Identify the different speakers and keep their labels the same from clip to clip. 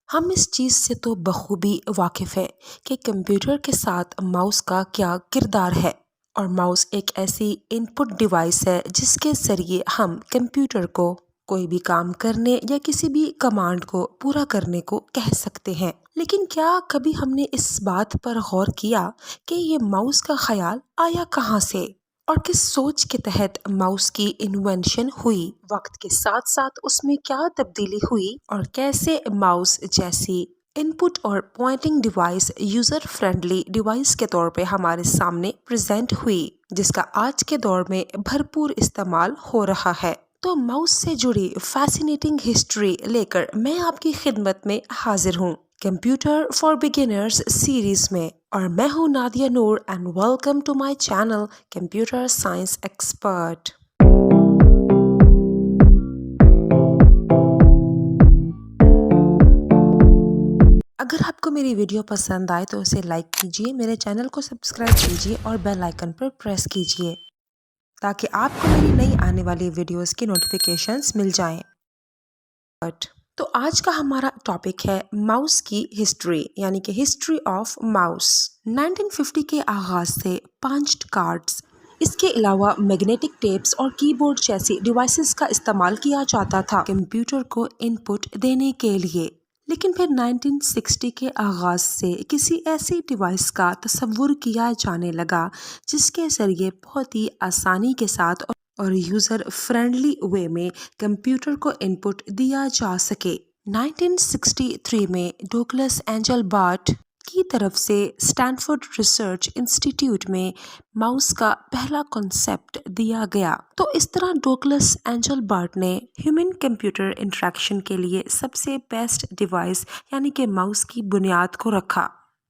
Speaker 1: ہم اس چیز سے تو بخوبی واقف ہیں کہ کمپیوٹر کے ساتھ ماؤس کا کیا کردار ہے، اور ماؤس ایک ایسی ان پٹ ڈیوائس ہے جس کے ذریعے ہم کمپیوٹر کو کوئی بھی کام کرنے یا کسی بھی کمانڈ کو پورا کرنے کو کہہ سکتے ہیں۔ لیکن کیا کبھی ہم نے اس بات پر غور کیا کہ یہ ماؤس کا خیال آیا کہاں سے، اور کس سوچ کے تحت ماؤس کی انوینشن ہوئی؟ وقت کے ساتھ ساتھ اس میں کیا تبدیلی ہوئی، اور کیسے ماؤس جیسی ان پٹ اور pointing device user friendly device کے طور پہ ہمارے سامنے پریزنٹ ہوئی، جس کا آج کے دور میں بھرپور استعمال ہو رہا ہے۔ تو ماؤس سے جڑی فیسینیٹنگ ہسٹری لے کر میں آپ کی خدمت میں حاضر ہوں کمپیوٹر فار بگنرز سیریز میں، اور میں ہوں Nadia Noor, and welcome to my channel computer science expert. اگر آپ کو میری ویڈیو پسند آئے تو اسے لائک کیجیے، میرے چینل کو سبسکرائب کیجیے اور بیل آئیکن پر پریس کیجیے تاکہ آپ کو میری نئی آنے والی ویڈیوز کی نوٹیفیکیشنز مل جائیں۔ تو آج کا ہمارا ٹاپک ہے ماؤس کی ہسٹری، یعنی کہ ہسٹری آف ماؤس۔ 1950 کے آغاز سے پانچڈ کارڈز، اس کے علاوہ میگنیٹک ٹیپس اور کی بورڈ جیسی ڈیوائسز کا استعمال کیا جاتا تھا کمپیوٹر کو ان پٹ دینے کے لیے۔ لیکن پھر 1960 کے آغاز سے کسی ایسی ڈیوائس کا تصور کیا جانے لگا جس کے ذریعے بہت ہی آسانی کے ساتھ اور یوزر فرینڈلی وے میں کمپیوٹر کو ان پٹ دیا جا سکے۔ 1963 میں ڈوگلس اینجلبرٹ کی طرف سے اسٹینفورڈ ریسرچ انسٹی ٹیوٹ میں ماؤس کا پہلا کانسیپٹ دیا گیا۔ تو اس طرح ڈوگلس اینجلبرٹ نے ہیومن کمپیوٹر انٹریکشن کے لیے سب سے بیسٹ ڈیوائس یعنی کہ ماؤس کی بنیاد کو رکھا،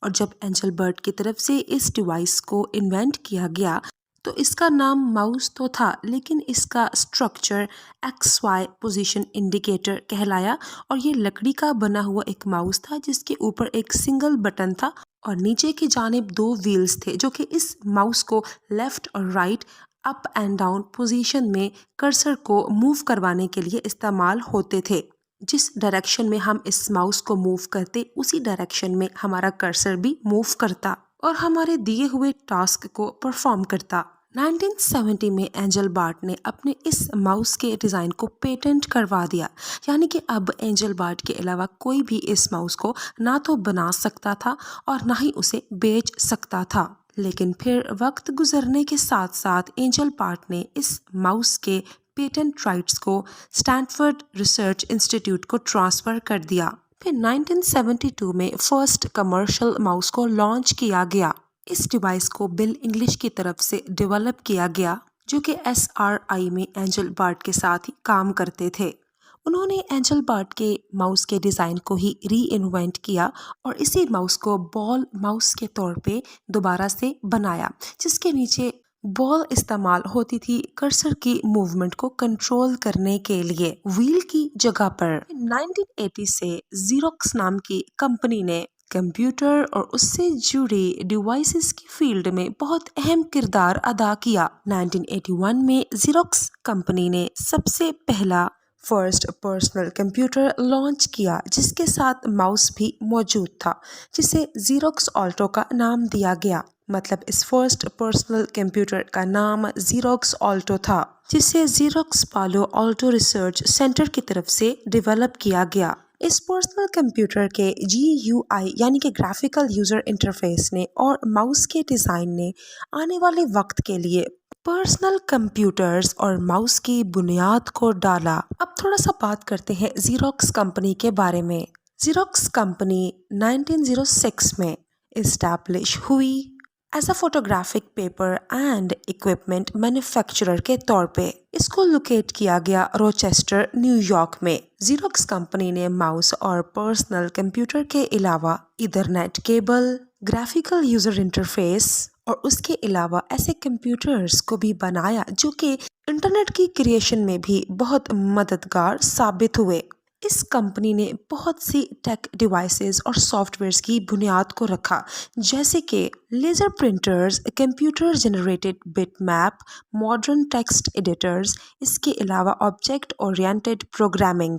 Speaker 1: اور جب اینجلبرٹ کی طرف سے اس ڈیوائس کو انوینٹ کیا گیا تو اس کا نام ماؤس تو تھا، لیکن اس کا structure X Y position indicator کہلایا، اور یہ لکڑی کا بنا ہوا ایک ماؤس تھا جس کے اوپر ایک سنگل بٹن تھا اور نیچے کی جانب دو ویلز تھے جو کہ اس ماؤس کو لیفٹ اور right, up and down position میں کرسر کو موو کروانے کے لیے استعمال ہوتے تھے۔ جس ڈائریکشن میں ہم اس ماؤس کو موو کرتے اسی ڈائریکشن میں ہمارا کرسر بھی موو کرتا اور ہمارے دیے ہوئے ٹاسک کو پرفارم کرتا۔ 1970 میں اینجلبرٹ نے اپنے اس ماؤس کے ڈیزائن کو پیٹنٹ کروا دیا، یعنی کہ اب اینجلبرٹ کے علاوہ کوئی بھی اس ماؤس کو نہ تو بنا سکتا تھا اور نہ ہی اسے بیچ سکتا تھا۔ لیکن پھر وقت گزرنے کے ساتھ ساتھ اینجلبرٹ نے اس ماؤس کے پیٹنٹ رائٹس کو اسٹینفورڈ ریسرچ انسٹی ٹیوٹ کو ٹرانسفر کر دیا۔ پھر 1972 میں فرسٹ کمرشل ماؤس کو لانچ کیا گیا۔ اس ڈیوائس کو بل انگلش کی طرف سے ڈیولپ کیا گیا، جو کہ SRI میں اینجلبرٹ کے ساتھ ہی کام کرتے تھے۔ انہوں نے اینجلبرٹ کے ماؤس کے ڈیزائن کو ہی ری انوینٹ کیا اور اسی ماؤس کو بال ماؤس کے طور پہ دوبارہ سے بنایا، جس کے نیچے بال استعمال ہوتی تھی کرسر کی موومنٹ کو کنٹرول کرنے کے لیے ویل کی جگہ پر۔ 1980 سے زیروکس نام کی کمپنی نے کمپیوٹر اور اس سے جڑی ڈیوائسز کی فیلڈ میں بہت اہم کردار ادا کیا۔ 1981 میں زیروکس کمپنی نے سب سے پہلا فرسٹ پرسنل کمپیوٹر لانچ کیا جس کے ساتھ ماؤس بھی موجود تھا، جسے زیروکس آلٹو کا نام دیا گیا۔ مطلب اس فرسٹ پرسنل کمپیوٹر کا نام زیروکس آلٹو تھا، جسے زیروکس پالو آلٹو ریسرچ سینٹر کی طرف سے ڈیولپ کیا گیا۔ اس پرسنل کمپیوٹر کے GUI یعنی کہ گرافیکل یوزر انٹرفیس نے اور ماؤس کے ڈیزائن نے آنے والے وقت کے لیے پرسنل کمپیوٹرز اور ماؤس کی بنیاد کو ڈالا۔ اب تھوڑا سا بات کرتے ہیں زیروکس کمپنی کے بارے میں۔ زیروکس کمپنی 1906 میں اسٹیبلش ہوئی as a photographic paper and equipment manufacturer کے طور پہ۔ اس کو لوکیٹ کیا گیا روچیسٹر، نیو یارک میں۔ زیروکس کمپنی نے ماؤس اور پرسنل کمپیوٹر کے علاوہ Ethernet cable, graphical user interface اور اس کے علاوہ ایسے کمپیوٹرز کو بھی بنایا جو کہ انٹرنیٹ کی کریشن میں بھی بہت مددگار ثابت ہوئے۔ اس کمپنی نے بہت سی ٹیک ڈیوائسز اور سافٹ ویئرز کی بنیاد کو رکھا، جیسے کہ laser printers, computer generated bitmap, modern text editors, اس کے علاوہ آبجیکٹ اورینٹڈ پروگرامنگ،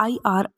Speaker 1: IR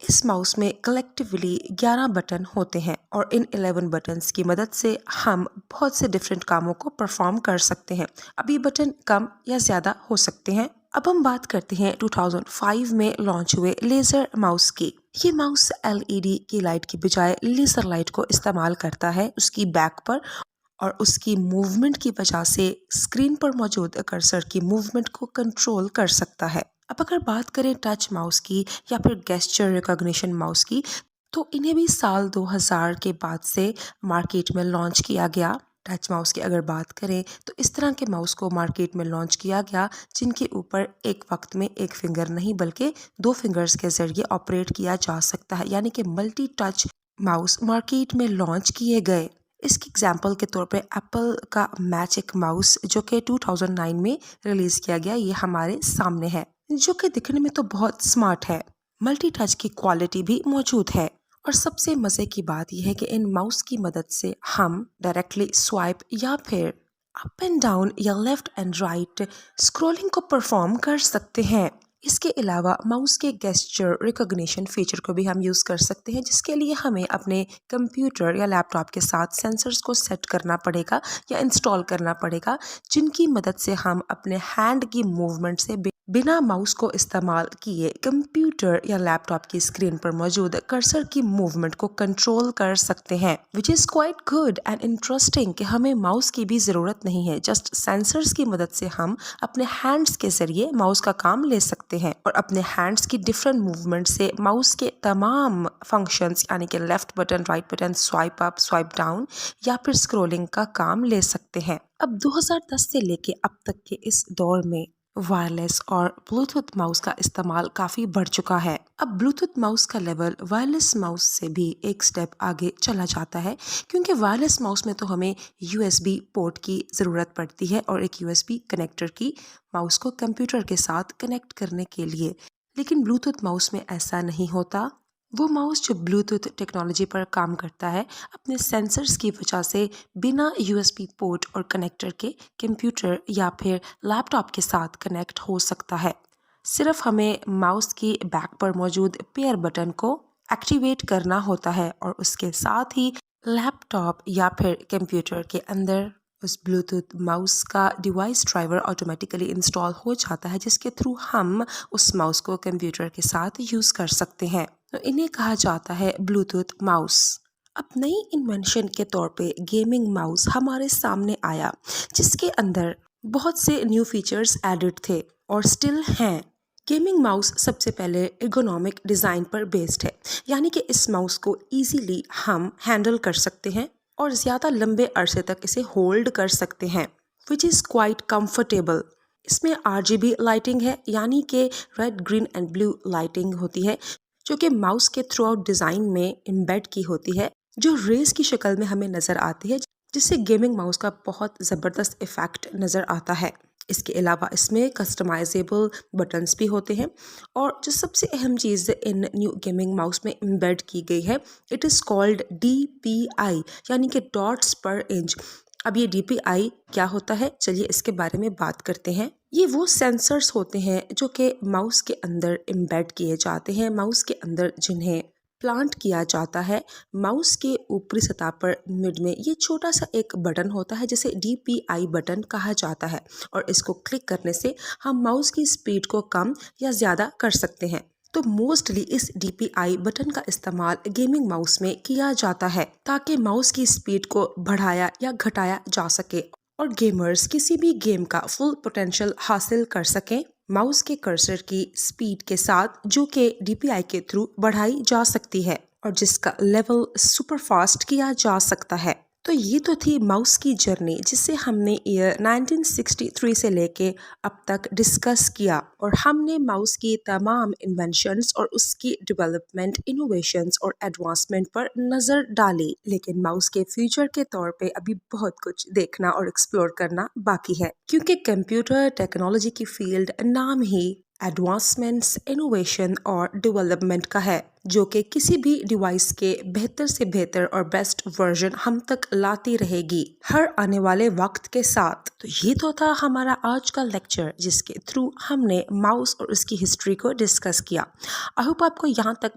Speaker 1: اس ماؤس میں کلیکٹیولی 11 بٹن ہوتے ہیں اور ان 11 بٹنز کی مدد سے ہم بہت سے ڈیفرنٹ کاموں کو پرفارم کر سکتے ہیں۔ اب یہ بٹن کم یا زیادہ ہو سکتے ہیں۔ اب ہم بات کرتے ہیں 2005 میں لانچ ہوئے لیزر ماؤس کی۔ یہ ماؤس LED کی لائٹ کی بجائے لیزر لائٹ کو استعمال کرتا ہے اس کی بیک پر، اور اس کی موومنٹ کی وجہ سے اسکرین پر موجود کرسر کی موومنٹ کو کنٹرول کر سکتا ہے۔ اب اگر بات کریں ٹچ ماؤس کی یا پھر گیسچر ریکگنیشن ماؤس کی، تو انہیں بھی سال 2000 کے بعد سے مارکیٹ میں لانچ کیا گیا۔ ٹچ ماؤس کی اگر بات کریں تو اس طرح کے ماؤس کو مارکیٹ میں لانچ کیا گیا جن کے اوپر ایک وقت میں ایک فنگر نہیں بلکہ 2 فنگرز کے ذریعے آپریٹ کیا جا سکتا ہے، یعنی کہ ملٹی ٹچ ماؤس مارکیٹ میں لانچ کیے گئے۔ اس کی اگزامپل کے طور پہ ایپل کا میجک ماؤس جو کہ 2009 میں ریلیز کیا گیا، یہ ہمارے سامنے ہے، جو کہ دکھنے میں تو بہت سمارٹ ہے۔ ملٹی ٹچ کی کوالٹی بھی موجود ہے، اور سب سے مزے کی بات یہ ہے کہ ان ماؤس کی مدد سے ہم ڈائریکٹلی سوائپ یا پھر اپ اینڈ ڈاؤن یا لیفٹ اینڈ رائٹ اسکرولنگ کو پرفارم کر سکتے ہیں۔ اس کے علاوہ ماؤس کے گیسچر ریکگنیشن فیچر کو بھی ہم یوز کر سکتے ہیں، جس کے لیے ہمیں اپنے کمپیوٹر یا لیپ ٹاپ کے ساتھ سینسرز کو سیٹ کرنا پڑے گا یا انسٹال کرنا پڑے گا، جن کی مدد سے ہم اپنے ہینڈ کی موومنٹ سے بنا ماؤس کو استعمال کیے کمپیوٹر یا لیپ ٹاپ کی اسکرین پر موجود کرسر کی موومنٹ کو کنٹرول کر سکتے ہیں، which is quite good and interesting کہ ہمیں ماؤس کی بھی ضرورت نہیں ہے، جسٹ سینسرز کی مدد سے ہم اپنے ہینڈز کے ذریعے ماؤس کا کام لے سکتے ہیں اور اپنے ہینڈز کی ڈفرنٹ موومنٹ سے ماؤس کے تمام فنکشنز یعنی کہ left button, right button, swipe up, swipe down یا پھر اسکرولنگ کا کام لے سکتے ہیں۔ اب 2010 سے لے کے اب تک کے اس دور میں وائرلیس اور بلوٹوتھ ماؤس کا استعمال کافی بڑھ چکا ہے۔ اب بلوٹوتھ ماؤس کا لیول وائرلیس ماؤس سے بھی ایک سٹیپ آگے چلا جاتا ہے، کیونکہ وائرلیس ماؤس میں تو ہمیں USB پورٹ کی ضرورت پڑتی ہے اور ایک USB کنیکٹر کی ماؤس کو کمپیوٹر کے ساتھ کنیکٹ کرنے کے لیے، لیکن بلوٹوتھ ماؤس میں ایسا نہیں ہوتا۔ وہ ماؤس جو بلوٹوتھ ٹیکنالوجی پر کام کرتا ہے اپنے سینسرز کی وجہ سے بنا USB پورٹ اور کنیکٹر کے کمپیوٹر یا پھر لیپ ٹاپ کے ساتھ کنیکٹ ہو سکتا ہے۔ صرف ہمیں ماؤس کی بیک پر موجود پیئر بٹن کو ایکٹیویٹ کرنا ہوتا ہے اور اس کے ساتھ ہی لیپ ٹاپ یا پھر کمپیوٹر کے اندر اس بلوٹوتھ ماؤس کا ڈیوائس ڈرائیور آٹومیٹیکلی انسٹال ہو جاتا ہے، جس کے تھرو ہم اس ماؤس کو کمپیوٹر کے ساتھ یوز کر سکتے ہیں۔ تو انہیں کہا جاتا ہے بلوٹوتھ ماؤس۔ اب نئی انوینشن کے طور پہ گیمنگ ماؤس ہمارے سامنے آیا، جس کے اندر بہت سے نیو فیچرز ایڈڈ تھے اور سٹل ہیں۔ گیمنگ ماؤس سب سے پہلے ایرگونومک ڈیزائن پر بیسڈ ہے، یعنی کہ اس ماؤس کو ایزیلی ہم ہینڈل کر سکتے ہیں اور زیادہ لمبے عرصے تک اسے ہولڈ کر سکتے ہیں، which is quite comfortable۔ اس میں RGB لائٹنگ ہے، یعنی کہ red, green and blue lighting ہوتی ہے، جو کہ ماؤس کے تھرو آؤٹ ڈیزائن میں امبیڈ کی ہوتی ہے، جو ریز کی شکل میں ہمیں نظر آتی ہے، جس سے گیمنگ ماؤس کا بہت زبردست ایفیکٹ نظر آتا ہے۔ اس کے علاوہ اس میں کسٹمائزیبل بٹنز بھی ہوتے ہیں، اور جو سب سے اہم چیز ان نیو گیمنگ ماؤس میں امبیڈ کی گئی ہے، اٹ از کالڈ DPI، یعنی کہ ڈاٹس پر انچ۔ اب یہ DPI کیا ہوتا ہے، چلیے اس کے بارے میں بات کرتے ہیں۔ یہ وہ سینسرز ہوتے ہیں جو کہ ماؤس کے اندر امبیڈ کیے جاتے ہیں، ماؤس کے اندر جنہیں پلانٹ کیا جاتا ہے۔ ماؤس کے اوپری سطح پر مڈ میں یہ چھوٹا سا ایک بٹن ہوتا ہے جسے DPI بٹن کہا جاتا ہے، اور اس کو کلک کرنے سے ہم ماؤس کی سپیڈ کو کم یا زیادہ کر سکتے ہیں۔ تو موسٹلی اس DPI بٹن کا استعمال گیمنگ ماؤس میں کیا جاتا ہے تاکہ ماؤس کی سپیڈ کو بڑھایا یا گھٹایا جا سکے اور گیمرز کسی بھی گیم کا فل پوٹینشیل حاصل کر سکیں ماؤس کے کرسر کی سپیڈ کے ساتھ، جو کہ DPI کے تھرو بڑھائی جا سکتی ہے اور جس کا لیول سپر فاسٹ کیا جا سکتا ہے۔ تو یہ تو تھی ماؤس کی جرنی، جسے ہم نے ایئر 1963 سے لے کے اب تک ڈسکس کیا، اور ہم نے ماؤس کی تمام انوینشنز اور اس کی ڈیولپمنٹ، انوویشنز اور ایڈوانسمنٹ پر نظر ڈالی۔ لیکن ماؤس کے فیوچر کے طور پہ ابھی بہت کچھ دیکھنا اور ایکسپلور کرنا باقی ہے، کیونکہ کمپیوٹر ٹیکنالوجی کی فیلڈ نام ہی ایڈوانسمنٹس، انوویشن اور ڈیولپمنٹ کا ہے، جو کہ کسی بھی ڈیوائس کے بہتر سے بہتر اور بیسٹ ورژن ہم تک لاتی رہے گی ہر آنے والے وقت کے ساتھ۔ تو یہ تو تھا ہمارا آج کا لیکچر، جس کے تھرو ہم نے ماؤس اور اس کی ہسٹری کو ڈسکس کیا۔ آئی ہوپ آپ کو یہاں تک